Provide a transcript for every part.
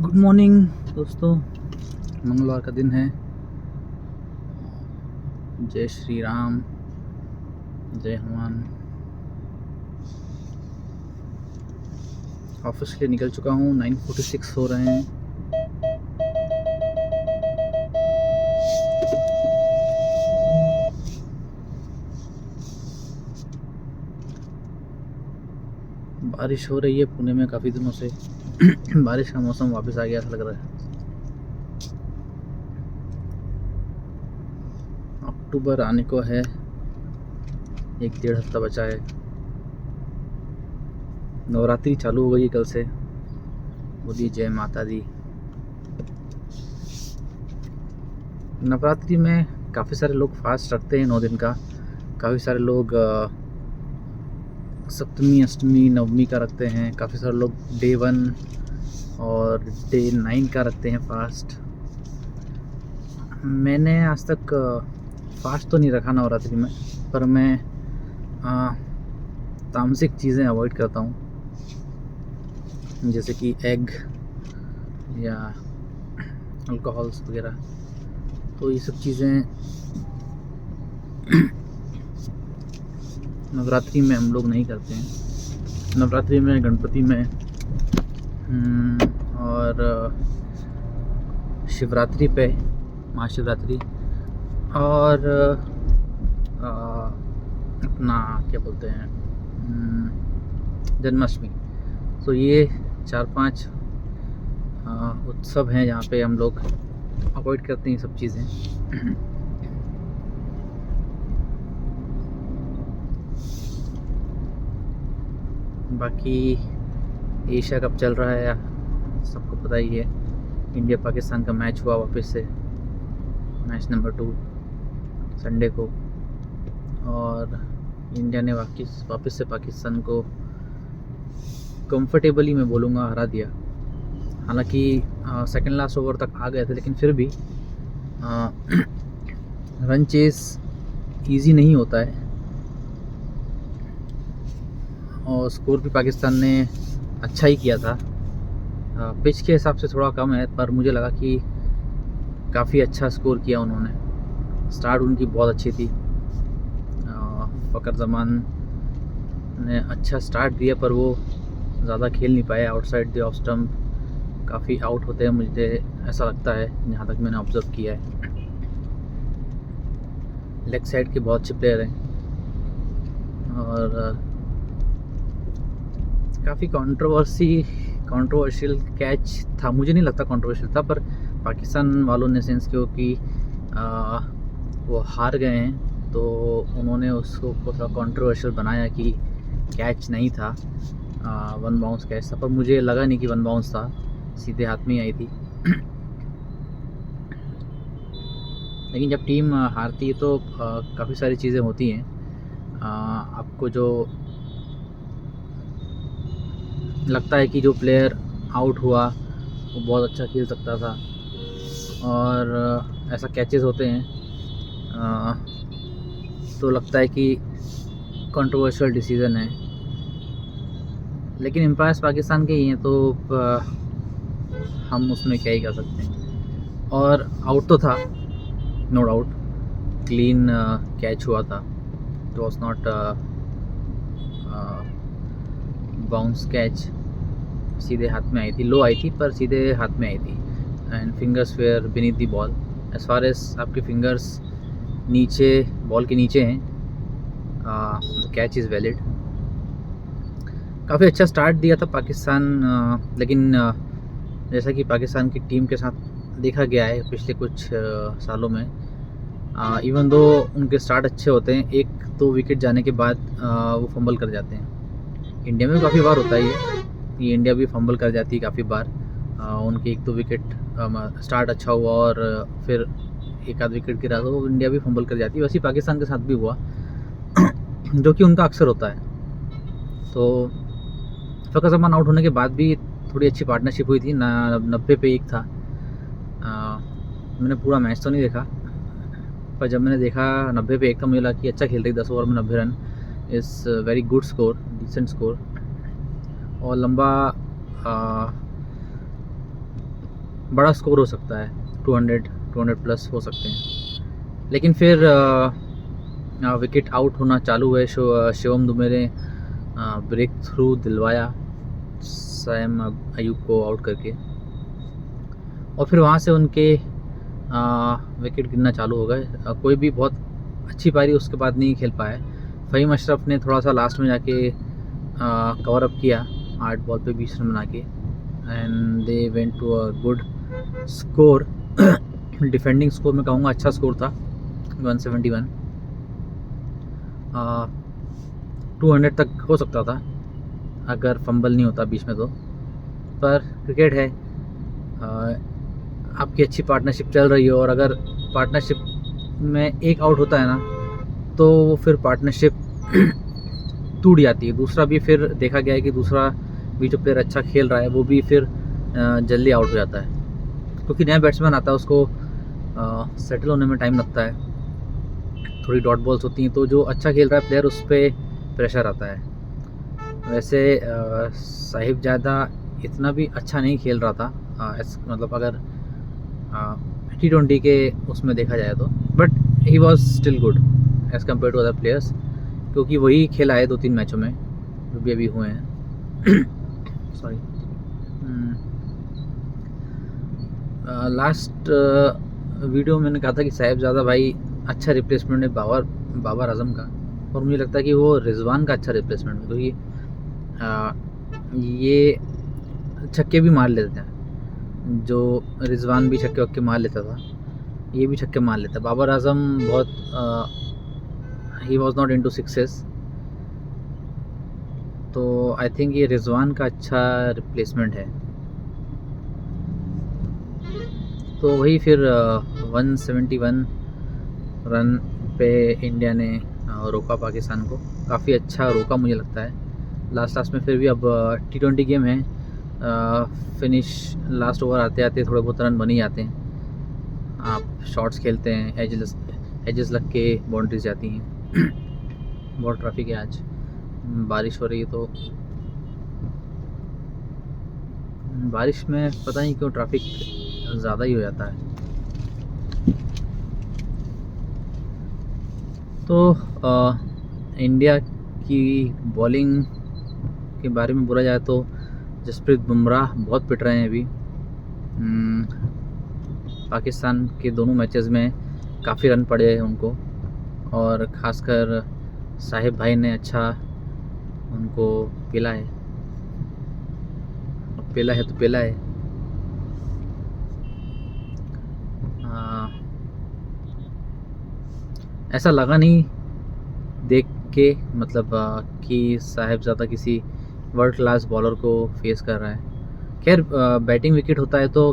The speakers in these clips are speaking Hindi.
गुड मॉर्निंग दोस्तों। मंगलवार का दिन है। जय श्री राम, जय हनुमान। ऑफिस के लिए निकल चुका हूँ। 9:46 हो रहे हैं। बारिश हो रही है पुणे में काफ़ी दिनों से। बारिश का मौसम वापस आ गया ऐसा लग रहा है। अक्टूबर आने को है, 1-1.5 हफ्ता बचा है। नवरात्रि चालू हो गई कल से। बोलिए जय माता दी। नवरात्रि में काफ़ी सारे लोग फास्ट रखते हैं 9 दिन का। काफ़ी सारे लोग सप्तमी, अष्टमी, नवमी का रखते हैं। काफ़ी सारे लोग डे 1 और डे 9 का रखते हैं फास्ट। मैंने आज तक फास्ट तो नहीं रखा नवरात्रि में, पर मैं तामसिक चीज़ें अवॉइड करता हूँ, जैसे कि एग या अल्कोहल्स वगैरह। तो ये सब चीज़ें नवरात्रि में हम लोग नहीं करते हैं। नवरात्रि में गणपति में और शिवरात्रि पे, महाशिवरात्रि, और अपना क्या बोलते हैं, जन्माष्टमी। तो ये 4-5 उत्सव हैं जहाँ पे हम लोग अवॉइड करते हैं ये सब चीज़ें। बाकी एशिया कप चल रहा है, सबको पता ही है। इंडिया पाकिस्तान का मैच हुआ वापस से, मैच नंबर 2 संडे को, और इंडिया ने वापस से पाकिस्तान को कंफर्टेबली, मैं बोलूँगा, हरा दिया। हालांकि सेकंड लास्ट ओवर तक आ गए थे, लेकिन फिर भी रन चेस इजी नहीं होता है। और स्कोर भी पाकिस्तान ने अच्छा ही किया था। पिच के हिसाब से थोड़ा कम है, पर मुझे लगा कि काफ़ी अच्छा स्कोर किया उन्होंने। स्टार्ट उनकी बहुत अच्छी थी। फ़खर जमान ने अच्छा स्टार्ट दिया, पर वो ज़्यादा खेल नहीं पाए। आउटसाइड द ऑफ स्टम्प काफ़ी आउट होते हैं, मुझे ऐसा लगता है, जहाँ तक मैंने ऑब्ज़र्व किया है। लेग साइड के बहुत अच्छे प्लेयर हैं, और काफ़ी कंट्रोवर्शियल कैच था। मुझे नहीं लगता कंट्रोवर्शियल था, पर पाकिस्तान वालों ने सेंस क्योंकि वो हार गए हैं, तो उन्होंने उसको थोड़ा कंट्रोवर्शियल बनाया कि कैच नहीं था, 1 बाउंस कैच था। पर मुझे लगा नहीं कि 1 बाउंस था, सीधे हाथ में ही आई थी। लेकिन जब टीम हारती है तो काफ़ी सारी चीज़ें होती हैं। आपको जो लगता है कि जो प्लेयर आउट हुआ वो बहुत अच्छा खेल सकता था, और ऐसा कैचेस होते हैं, तो लगता है कि कंट्रोवर्शियल डिसीज़न है। लेकिन एम्पायर्स पाकिस्तान के ही हैं, तो हम उसमें क्या ही कर सकते हैं। और आउट तो था, नो डाउट, क्लीन कैच हुआ था। It was not bounce catch, सीधे हाथ में आई थी, लो आई थी, पर सीधे हाथ में आई थी। And fingers were beneath the ball. As far as आपके फिंगर्स नीचे, बॉल के नीचे हैं, कैच इज़ वैलिड। काफ़ी अच्छा स्टार्ट दिया था पाकिस्तान, लेकिन जैसा कि पाकिस्तान की टीम के साथ देखा गया है पिछले कुछ सालों में, इवन दो उनके स्टार्ट अच्छे होते हैं, 1-2 विकेट जाने के बाद वो फंबल कर जाते हैं। इंडिया में काफ़ी बार होता है ये इंडिया भी फंबल कर जाती है काफ़ी बार। उनके 1-2 विकेट स्टार्ट अच्छा हुआ और फिर 1-आध विकेट गिरा तो इंडिया भी फंबल कर जाती है। वैसे ही पाकिस्तान के साथ भी हुआ, जो कि उनका अक्सर होता है। तो फ़खर जमान आउट होने के बाद भी थोड़ी अच्छी पार्टनरशिप हुई थी ना। 90 पे 1 था। मैंने पूरा मैच तो नहीं देखा, पर जब मैंने देखा 90 पे 1 का, मुझे लगा कि अच्छा खेल रही। 10 ओवर में 90 run is very good score, decent score. और लंबा बड़ा स्कोर हो सकता है, 200 प्लस हो सकते हैं। लेकिन फिर विकेट आउट होना चालू हुए, शिवम दुबे ने ब्रेक थ्रू दिलवाया सैम अयूब को आउट करके, और फिर वहाँ से उनके विकेट गिरना चालू हो गए। कोई भी बहुत अच्छी पारी उसके बाद नहीं खेल पाया। फ़हीम अशरफ ने थोड़ा सा लास्ट में जाके कवर अप किया 8 बॉल पे 20 रन बना के, and they went to a good score. Defending score में कहूँगा अच्छा स्कोर था, 171। 200 तक हो सकता था अगर फंबल नहीं होता बीच में तो, पर क्रिकेट है। आपकी अच्छी पार्टनरशिप चल रही हो और अगर पार्टनरशिप में एक आउट होता है ना, तो वो फिर पार्टनरशिप टूट जाती है। दूसरा भी फिर देखा गया है कि दूसरा भी जो प्लेयर अच्छा खेल रहा है वो भी फिर जल्दी आउट हो जाता है, क्योंकि नया बैट्समैन आता है, उसको सेटल होने में टाइम लगता है, थोड़ी डॉट बॉल्स होती हैं, तो जो अच्छा खेल रहा है प्लेयर उस पर प्रेशर आता है। वैसे साहिबजादा इतना भी अच्छा नहीं खेल रहा था, मतलब अगर T20 के उसमें देखा जाए तो, but he was still good as compare to other players, क्योंकि वही खेला है 2-3 मैचों में जो भी अभी हुए हैं। सॉरी। लास्ट वीडियो में मैंने कहा था कि साहिबजादा भाई अच्छा रिप्लेसमेंट है बाबर आजम का, और मुझे लगता है कि वो रिजवान का अच्छा रिप्लेसमेंट है, क्योंकि ये छक्के भी मार लेते हैं। जो रिजवान भी छक्के वक्के मार लेता था, ये भी छक्के मार लेता। बाबर आजम बहुत he was not into sixes, तो आई थिंक ये रिजवान का अच्छा रिप्लेसमेंट है। तो वही फिर 171 रन पे इंडिया ने रोका पाकिस्तान को, काफ़ी अच्छा रोका मुझे लगता है लास्ट में। फिर भी अब T20 गेम है, फिनिश लास्ट ओवर आते आते थोड़े बहुत रन बन ही जाते हैं। आप शॉट्स खेलते हैं, एजेस लग के बाउंड्रीज जाती हैं। बहुत ट्रैफिक है आज, बारिश हो रही है, तो बारिश में पता नहीं क्यों ट्रैफिक ज़्यादा ही हो जाता है। तो इंडिया की बॉलिंग के बारे में बोला जाए तो जसप्रीत बुमराह बहुत पिट रहे हैं अभी। पाकिस्तान के दोनों मैचेस में काफ़ी रन पड़े हैं उनको, और ख़ासकर साहिब भाई ने अच्छा उनको पेला है तो पेला है। ऐसा लगा नहीं देख के, मतलब कि साहिबजादा किसी वर्ल्ड क्लास बॉलर को फेस कर रहा है। खैर बैटिंग विकेट होता है तो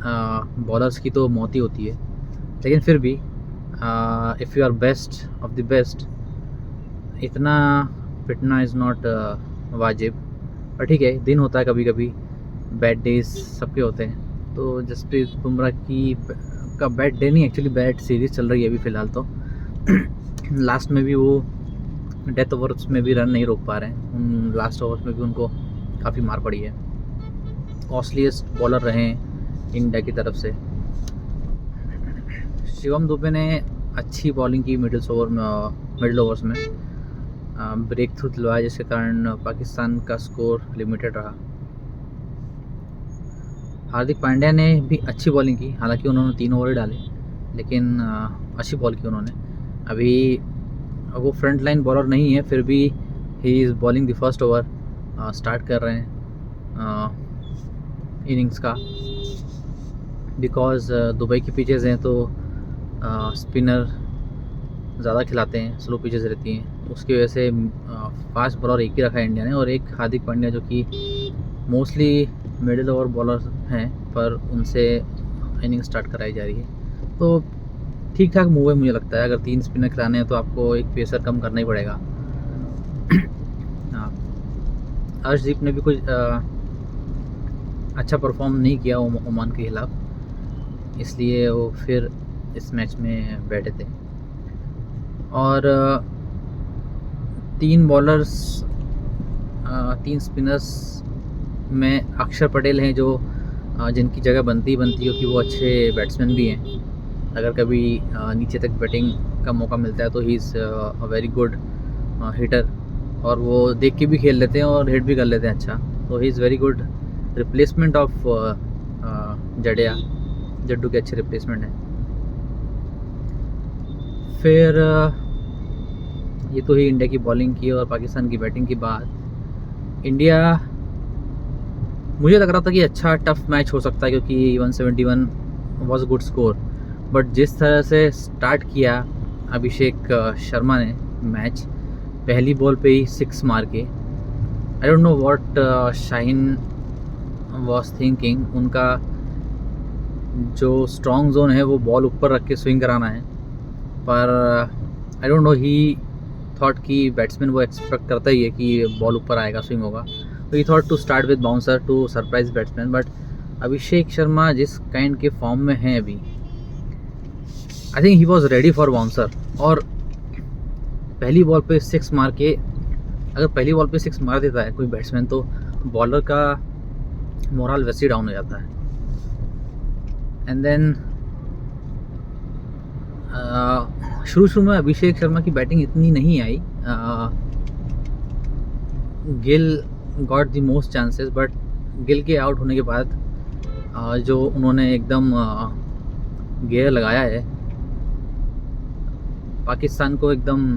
बॉलर्स की तो मौत ही होती है, लेकिन फिर भी if you are best of the best, इतना पिटना इज़ नॉट वाजिब। पर ठीक है, दिन होता है, कभी कभी बैड डेज सबके होते हैं। तो जसप्रीत बुमराह का बैड डे नहीं, एक्चुअली बैड सीरीज़ चल रही है अभी फ़िलहाल तो। लास्ट में भी वो डेथ ओवर्स में भी रन नहीं रोक पा रहे हैं, उन लास्ट ओवर्स में भी उनको काफ़ी मार पड़ी है। कॉस्टलीस्ट बॉलर रहे हैं इंडिया की तरफ से। शिवम दुबे ने अच्छी बॉलिंग की मिडिल ओवर्स में ब्रेक थ्रू दिलवाया, जिसके कारण पाकिस्तान का स्कोर लिमिटेड रहा। हार्दिक पांड्या ने भी अच्छी बॉलिंग की, हालांकि उन्होंने 3 ओवर ही डाले, लेकिन अच्छी बॉल की उन्होंने। अभी वो फ्रंट लाइन बॉलर नहीं है, फिर भी he is bowling the first over, start कर रहे हैं इनिंग्स का, बिकॉज़ दुबई की पिचेज़ हैं तो स्पिनर ज़्यादा खिलाते हैं, स्लो पिचेज़ रहती हैं, उसकी वजह से फास्ट बॉलर एक ही रखा है इंडिया ने, और एक हार्दिक पांड्या जो कि मोस्टली मिडिल ओवर बॉलर हैं, पर उनसे इनिंग स्टार्ट कराई जा रही है। तो ठीक ठाक मूव है मुझे लगता है। अगर 3 स्पिनर खिलाने हैं तो आपको एक पेसर कम करना ही पड़ेगा। अर्शदीप ने भी कुछ अच्छा परफॉर्म नहीं किया ओमान के खिलाफ, इसलिए वो फिर इस मैच में बैठे थे। और 3 बॉलर्स 3 स्पिनर्स में अक्षर पटेल हैं जो जिनकी जगह बनती हो कि वो अच्छे बैट्समैन भी हैं। अगर कभी नीचे तक बैटिंग का मौका मिलता है तो he is a very good hitter, और वो देख के भी खेल लेते हैं और हिट भी कर लेते हैं अच्छा। तो he is very good replacement of Jadeja, Jaddu के अच्छे रिप्लेसमेंट हैं। फिर ये तो ही इंडिया की बॉलिंग की और पाकिस्तान की बैटिंग की बात। इंडिया, मुझे लग रहा था कि अच्छा टफ मैच हो सकता है क्योंकि 171 वाज गुड स्कोर, बट जिस तरह से स्टार्ट किया अभिषेक शर्मा ने मैच, पहली बॉल पे ही 6 मार के, I don't know what Shaheen was thinking. उनका जो स्ट्रॉन्ग जोन है वो बॉल ऊपर रख के स्विंग कराना है, पर I don't know, he thought कि बैट्समैन वो एक्सपेक्ट करता ही है कि बॉल ऊपर आएगा, स्विंग होगा, तो he thought to start with bouncer to surprise batsman. But Abhishek Sharma जिस काइंड के फॉर्म में हैं अभी, I think he was ready for bouncer. और पहली बॉल पे 6 मार के, अगर पहली बॉल पे 6 मार देता है कोई बैट्समैन तो बॉलर का मोरल वैसे ही डाउन हो जाता है। एंड देन शुरू में अभिषेक शर्मा की बैटिंग इतनी नहीं आई। Gill got the most chances, but Gill के आउट होने के बाद जो उन्होंने एकदम गियर लगाया है पाकिस्तान को, एकदम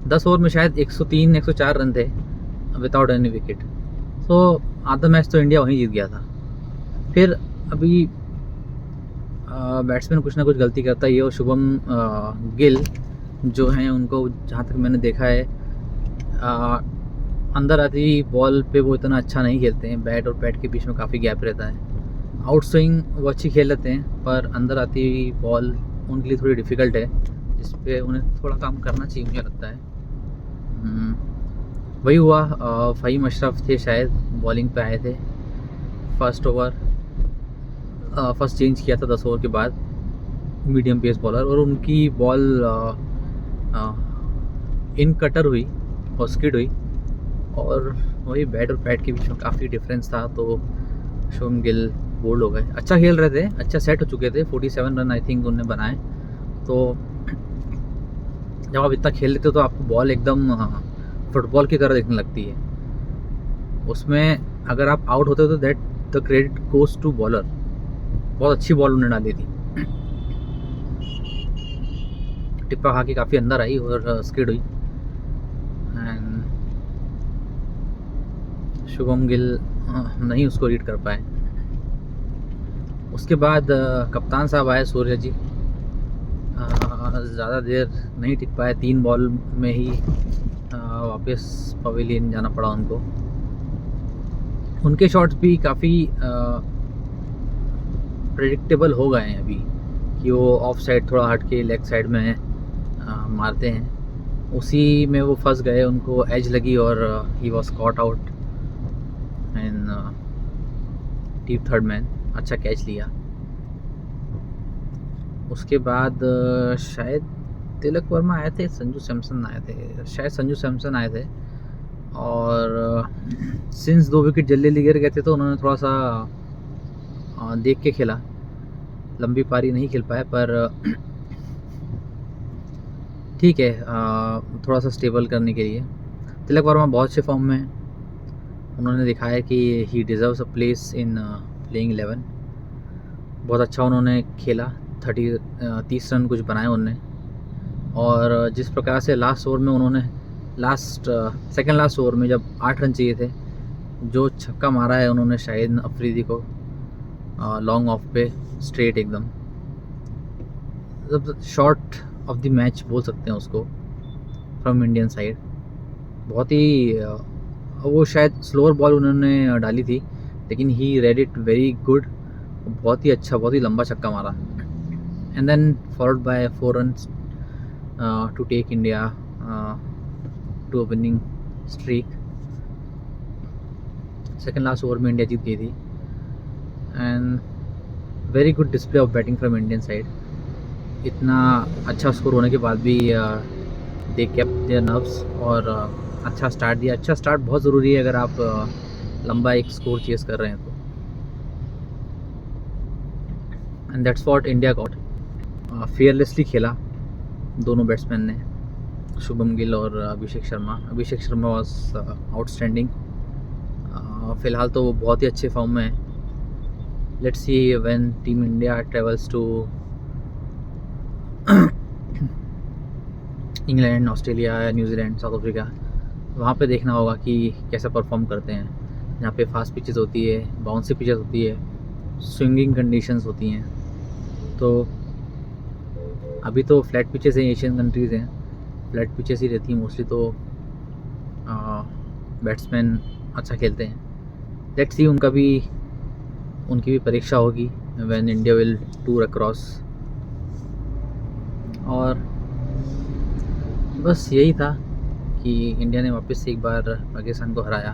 10 ओवर में शायद 103-104 रन थे विदाउट एनी विकेट। तो आधा मैच तो इंडिया वहीं जीत गया था। फिर अभी बैट्समैन कुछ ना कुछ गलती करता ही है, और शुभम गिल जो हैं उनको जहाँ तक मैंने देखा है अंदर आती बॉल पे वो इतना अच्छा नहीं खेलते हैं। बैट और पैड के बीच में काफ़ी गैप रहता है। आउट स्विंग वो अच्छी खेल लेते हैं, पर अंदर आती बॉल उनके लिए थोड़ी डिफ़िकल्ट है, जिस पे उन्हें थोड़ा काम करना चाहिए मुझे लगता है। वही हुआ। फ़हीम अशरफ थे शायद, बॉलिंग पे आए थे फर्स्ट ओवर, फर्स्ट चेंज किया था 10 ओवर के बाद, मीडियम पेस बॉलर, और उनकी बॉल इन कटर हुई और स्किड हुई, और वही बैट और पैड के बीच में काफ़ी डिफरेंस था। तो शुभम गिल बोल्ड हो गए। अच्छा खेल रहे थे, अच्छा सेट हो चुके थे, 47 रन आई थिंक उन्होंने बनाए। तो जब आप इतना खेल लेते हो तो आपको बॉल एकदम फुटबॉल की तरह दिखने लगती है। उसमें अगर आप आउट होते हो तो that the credit goes to bowler. बहुत अच्छी बॉल उन्होंने डाली थी, टिप्पा खा के काफ़ी अंदर आई और स्किड हुई। एंड शुभम गिल नहीं उसको रीड कर पाए। उसके बाद कप्तान साहब आए, सूर्य जी, ज़्यादा देर नहीं टिक पाए, 3 बॉल में ही वापस पवेलियन जाना पड़ा उनको। उनके शॉट्स भी काफ़ी प्रेडिक्टेबल हो गए हैं अभी, कि वो ऑफ साइड थोड़ा हट के लेग साइड में मारते हैं, उसी में वो फंस गए, उनको एज लगी और he was caught out and deep third man, अच्छा कैच लिया। उसके बाद शायद तिलक वर्मा आए थे, संजू सैमसन आए थे, शायद संजू सैमसन आए थे, और सिंस 2 विकेट जल्दी गिर गए थे तो उन्होंने थोड़ा सा देख के खेला, लंबी पारी नहीं खेल पाए, पर ठीक है, थोड़ा सा स्टेबल करने के लिए। तिलक वर्मा बहुत अच्छे फॉर्म में हैं, उन्होंने दिखाया कि he deserves a place in playing 11। बहुत अच्छा उन्होंने खेला, 30 रन कुछ बनाए उन्होंने। और जिस प्रकार से लास्ट ओवर में उन्होंने सेकंड लास्ट ओवर में जब 8 रन चाहिए थे, जो छक्का मारा है उन्होंने शाहिद अफरीदी को लॉन्ग ऑफ पे स्ट्रेट एकदम, शॉट ऑफ द मैच बोल सकते हैं उसको फ्रॉम इंडियन साइड। बहुत ही वो शायद स्लोअर बॉल उन्होंने डाली थी, लेकिन he read it very good, बहुत ही अच्छा, बहुत ही लंबा छक्का मारा। And then followed by 4 runs to take India to a winning streak. Second last over में इंडिया जीत गई थी। And very good display of batting from Indian side. इतना अच्छा स्कोर होने के बाद भी दे केप्ट देयर नर्व्स और अच्छा स्टार्ट दिया। अच्छा स्टार्ट बहुत ज़रूरी है अगर आप लंबा एक स्कोर चेस कर रहे हैं तो। And that's what India got. Fearlessly खेला दोनों बैट्समैन ने, शुभम गिल और अभिषेक शर्मा वॉज आउटस्टैंडिंग। फ़िलहाल तो वो बहुत ही अच्छे फॉर्म में है। Let's see when team India travels to England, Australia, New Zealand, South Africa, वहाँ पे देखना होगा कि कैसा परफॉर्म करते हैं। यहाँ पे फास्ट पिचेस होती है, बाउंसी पिचेस होती है, स्विंगिंग कंडीशंस होती हैं। तो अभी तो फ्लैट पिचेस हैं, एशियन कंट्रीज़ हैं, फ्लैट पिचेस ही रहती हैं मोस्टली, तो बैट्समैन अच्छा खेलते हैं। लेट्स सी उनकी भी परीक्षा होगी when India will tour across. और बस यही था कि इंडिया ने वापस से एक बार पाकिस्तान को हराया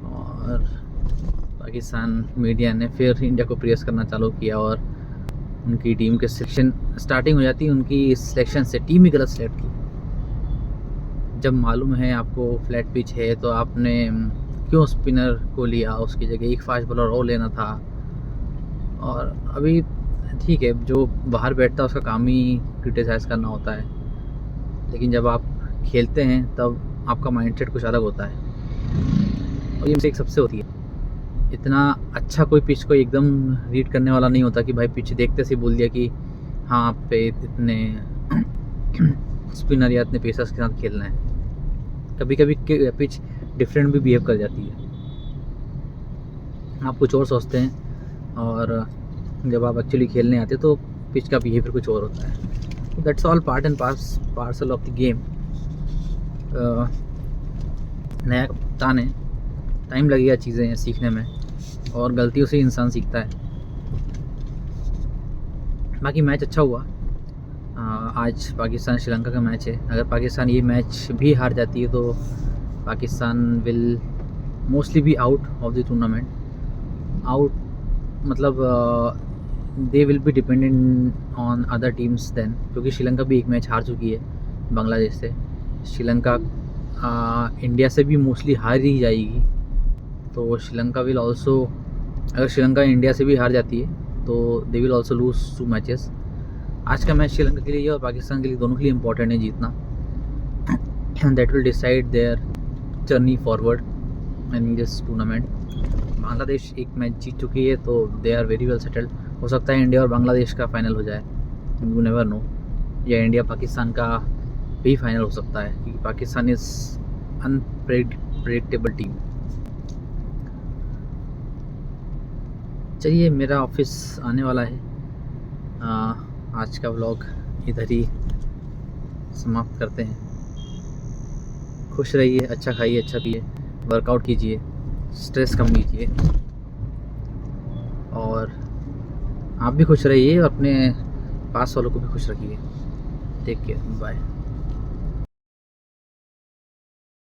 और पाकिस्तान मीडिया ने फिर इंडिया को प्रेस करना चालू किया और उनकी टीम के सिलेक्शन स्टार्टिंग हो जाती है उनकी सिलेक्शन से। टीम ही गलत सेलेक्ट की। जब मालूम है आपको फ्लैट पिच है तो आपने क्यों स्पिनर को लिया, उसकी जगह एक फास्ट बॉलर और लेना था। और अभी ठीक है, जो बाहर बैठता है उसका काम ही क्रिटिसाइज़ करना होता है, लेकिन जब आप खेलते हैं तब आपका माइंडसेट कुछ अलग होता है। और ये मिस्टेक सबसे होती है। इतना अच्छा कोई पिच को एकदम रीड करने वाला नहीं होता कि भाई पिच देखते से बोल दिया कि हाँ आप पे इतने स्पिनर या इतने पेसर्स के साथ खेलना है। कभी कभी पिच डिफरेंट भी बिहेव कर जाती है। आप कुछ और सोचते हैं और जब आप एक्चुअली खेलने आते तो पिच का बिहेवियर कुछ और होता है। That's all part and parcel of the game. नया कप्तान है, टाइम लगेगा चीज़ें सीखने में और गलतियों से इंसान सीखता है। बाकी मैच अच्छा हुआ। आज पाकिस्तान श्रीलंका का मैच है। अगर पाकिस्तान ये मैच भी हार जाती है तो Pakistan will mostly be out of the tournament. Out मतलब they will be dependent on other teams then, क्योंकि श्रीलंका भी एक मैच हार चुकी है बांग्लादेश से। श्रीलंका इंडिया से भी मोस्टली हार ही जाएगी, तो श्रीलंका विल ऑल्सो, अगर श्रीलंका इंडिया से भी हार जाती है तो they will also loose 2 matches. आज का मैच श्रीलंका के लिए और पाकिस्तान के लिए, दोनों के लिए इम्पोर्टेंट है जीतना। And that will decide their journey forward in this tournament. Bangladesh एक मैच जीत चुकी है तो they are very well settled. हो सकता है इंडिया और बांग्लादेश का फाइनल हो जाए, यू नेवर नो, या इंडिया पाकिस्तान का भी फाइनल हो सकता है, क्योंकि पाकिस्तान इज़ अनप्रेडिक्टेबल टीम। चलिए, मेरा ऑफिस आने वाला है। आज का व्लॉग इधर ही समाप्त करते हैं। खुश रहिए, अच्छा खाइए, अच्छा पिए, वर्कआउट कीजिए, स्ट्रेस कम लीजिए और आप भी खुश रहिए और अपने पास वालों को भी खुश रखिए। Take care, bye.